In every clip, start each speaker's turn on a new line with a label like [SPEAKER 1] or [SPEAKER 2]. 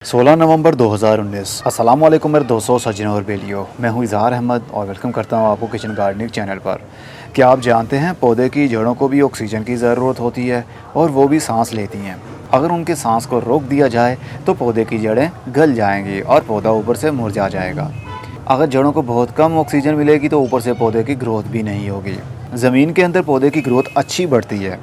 [SPEAKER 1] 16 नवंबर 2019। अस्सलाम वालेकुम मेरे दोस्तों, सज्जनों और बेलियों। मैं हूं इज़हार अहमद और वेलकम करता हूं आपको किचन गार्डनिंग चैनल पर। क्या आप जानते हैं पौधे की जड़ों को भी ऑक्सीजन की ज़रूरत होती है और वो भी सांस लेती हैं। अगर उनके सांस को रोक दिया जाए तो पौधे की जड़ें गल जाएंगी और पौधा ऊपर से मुरझा जाएगा। अगर जड़ों को बहुत कम ऑक्सीजन मिलेगी तो ऊपर से पौधे की ग्रोथ भी नहीं होगी। ज़मीन के अंदर पौधे की ग्रोथ अच्छी बढ़ती है,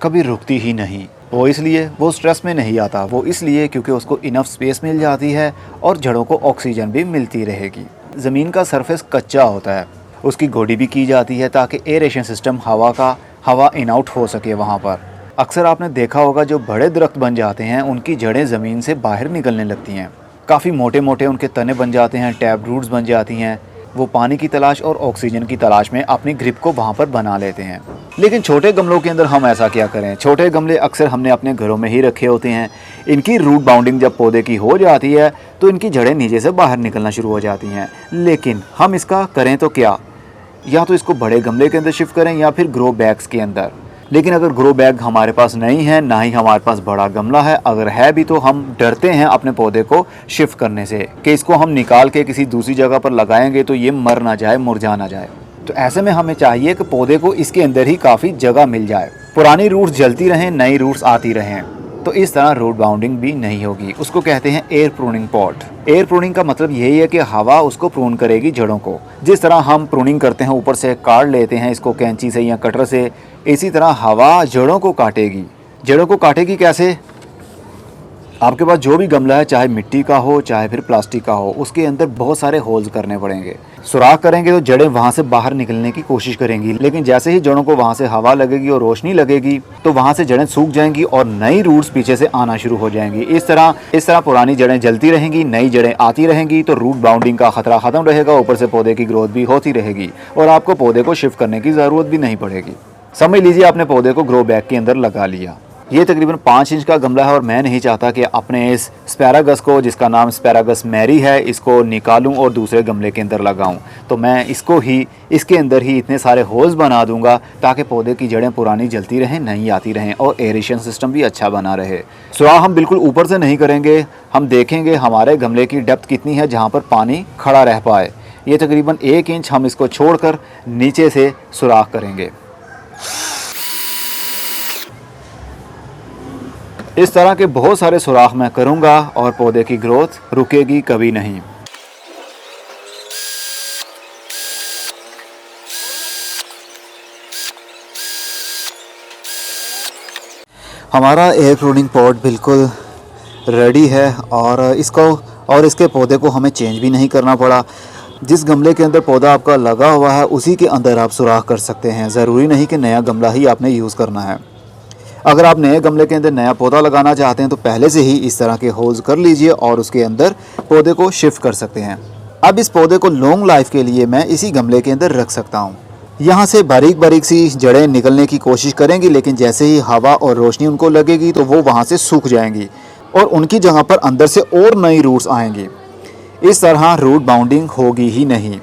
[SPEAKER 1] कभी रुकती ही नहीं। वो इसलिए वो स्ट्रेस में नहीं आता, वो इसलिए क्योंकि उसको इनफ स्पेस मिल जाती है और जड़ों को ऑक्सीजन भी मिलती रहेगी। ज़मीन का सरफेस कच्चा होता है, उसकी गोडी भी की जाती है ताकि एरेशन सिस्टम हवा इन आउट हो सके वहाँ पर। अक्सर आपने देखा होगा जो बड़े दरख्त बन जाते हैं उनकी जड़ें ज़मीन से बाहर निकलने लगती हैं, काफ़ी मोटे मोटे उनके तने बन जाते हैं, टैप रूट्स बन जाती हैं। वो पानी की तलाश और ऑक्सीजन की तलाश में अपनी ग्रिप को वहाँ पर बना लेते हैं। लेकिन छोटे गमलों के अंदर हम ऐसा क्या करें? छोटे गमले अक्सर हमने अपने घरों में ही रखे होते हैं। इनकी रूट बाउंडिंग जब पौधे की हो जाती है तो इनकी जड़ें नीचे से बाहर निकलना शुरू हो जाती हैं। लेकिन हम इसका करें तो क्या? या तो इसको बड़े गमले के अंदर शिफ्ट करें या फिर ग्रो बैग्स के अंदर। लेकिन अगर ग्रो बैग हमारे पास नहीं है, ना ही हमारे पास बड़ा गमला है, अगर है भी तो हम डरते हैं अपने पौधे को शिफ्ट करने से कि इसको हम निकाल के किसी दूसरी जगह पर लगाएंगे तो ये मर ना जाए, मुरझा ना जाए। तो ऐसे में हमें चाहिए कि पौधे को इसके अंदर ही काफ़ी जगह मिल जाए, पुरानी रूट्स जलती रहें, नई रूट्स आती रहें। तो इस तरह रूट बाउंडिंग भी नहीं होगी। उसको कहते हैं air pruning pot. Air pruning का मतलब यही है कि हवा उसको प्रून करेगी जड़ों को। जिस तरह हम प्रूनिंग करते हैं, ऊपर से काट लेते हैं इसको कैंची से या कटर से, इसी तरह हवा जड़ों को काटेगी। जड़ों को काटेगी कैसे? आपके पास जो भी गमला है, चाहे मिट्टी का हो चाहे फिर प्लास्टिक का हो, उसके अंदर बहुत सारे होल्स करने पड़ेंगे। सुराख करेंगे तो जड़ें वहाँ से बाहर निकलने की कोशिश करेंगी, लेकिन जैसे ही जड़ों को वहाँ से हवा लगेगी और रोशनी लगेगी तो वहाँ से जड़ें सूख जाएंगी और नई रूट्स पीछे से आना शुरू हो जाएंगी। इस तरह पुरानी जड़ें जलती रहेंगी, नई जड़ें आती रहेंगी, तो रूट बाउंडिंग का खतरा खत्म रहेगा। ऊपर से पौधे की ग्रोथ भी होती रहेगी और आपको पौधे को शिफ्ट करने की ज़रूरत भी नहीं पड़ेगी। समझ लीजिए आपने पौधे को ग्रो बैग के अंदर लगा लिया। ये तकरीबन 5 इंच का गमला है और मैं नहीं चाहता कि अपने इस स्पैरागस को, जिसका नाम स्पैरागस मैरी है, इसको निकालूं और दूसरे गमले के अंदर लगाऊं। तो मैं इसके अंदर ही इतने सारे होल्स बना दूंगा ताकि पौधे की जड़ें पुरानी जलती रहें, नई आती रहें और एरेशन सिस्टम भी अच्छा बना रहे। सुराख हम बिल्कुल ऊपर से नहीं करेंगे, हम देखेंगे हमारे गमले की डेप्थ कितनी है जहाँ पर पानी खड़ा रह पाए। ये तकरीबन 1 इंच हम इसको छोड़कर नीचे से सुराख करेंगे। इस तरह के बहुत सारे सुराख मैं करूंगा और पौधे की ग्रोथ रुकेगी कभी नहीं। हमारा एयर प्रूनिंग पॉट बिल्कुल रेडी है और इसके पौधे को हमें चेंज भी नहीं करना पड़ा। जिस गमले के अंदर पौधा आपका लगा हुआ है उसी के अंदर आप सुराख कर सकते हैं। ज़रूरी नहीं कि नया गमला ही आपने यूज़ करना है। अगर आप नए गमले के अंदर नया पौधा लगाना चाहते हैं तो पहले से ही इस तरह के होल्स कर लीजिए और उसके अंदर पौधे को शिफ्ट कर सकते हैं। अब इस पौधे को लॉन्ग लाइफ के लिए मैं इसी गमले के अंदर रख सकता हूँ। यहाँ से बारीक बारीक सी जड़ें निकलने की कोशिश करेंगी, लेकिन जैसे ही हवा और रोशनी उनको लगेगी तो वो वहाँ से सूख जाएंगी और उनकी जगह पर अंदर से और नई रूट्स आएंगी। इस तरह रूट बाउंडिंग होगी ही नहीं।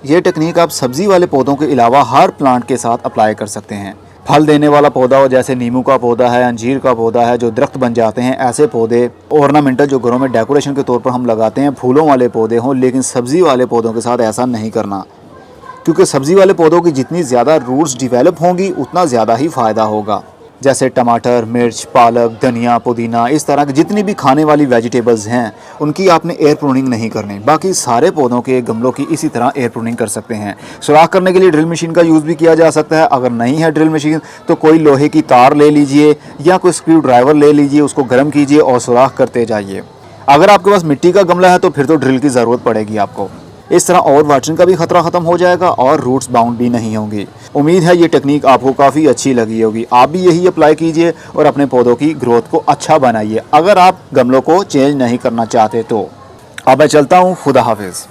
[SPEAKER 1] ये टेक्निक आप सब्ज़ी वाले पौधों के अलावा हर प्लांट के साथ अप्लाई कर सकते हैं। फल देने वाला पौधा हो, जैसे नींबू का पौधा है, अंजीर का पौधा है, जो दरख्त बन जाते हैं, ऐसे पौधे ऑर्नामेंटल जो घरों में डेकोरेशन के तौर पर हम लगाते हैं, फूलों वाले पौधे हों। लेकिन सब्ज़ी वाले पौधों के साथ ऐसा नहीं करना, क्योंकि सब्ज़ी वाले पौधों की जितनी ज़्यादा रूट्स डेवलप होंगी उतना ज़्यादा ही फ़ायदा होगा। जैसे टमाटर, मिर्च, पालक, धनिया, पुदीना, इस तरह की जितनी भी खाने वाली वेजिटेबल्स हैं उनकी आपने एयर प्रूनिंग नहीं करनी। बाकी सारे पौधों के गमलों की इसी तरह एयर प्रूनिंग कर सकते हैं। सुराख करने के लिए ड्रिल मशीन का यूज़ भी किया जा सकता है। अगर नहीं है ड्रिल मशीन तो कोई लोहे की तार ले लीजिए या कोई स्क्रू ड्राइवर ले लीजिए, उसको गर्म कीजिए और सुराख करते जाइए। अगर आपके पास मिट्टी का गमला है तो फिर तो ड्रिल की ज़रूरत पड़ेगी आपको। इस तरह और वाटरिंग का भी खतरा ख़त्म हो जाएगा और रूट्स बाउंड भी नहीं होंगी। उम्मीद है ये टेक्निक आपको काफ़ी अच्छी लगी होगी। आप भी यही अप्लाई कीजिए और अपने पौधों की ग्रोथ को अच्छा बनाइए। अगर आप गमलों को चेंज नहीं करना चाहते तो अब मैं चलता हूँ। खुदा हाफिज़।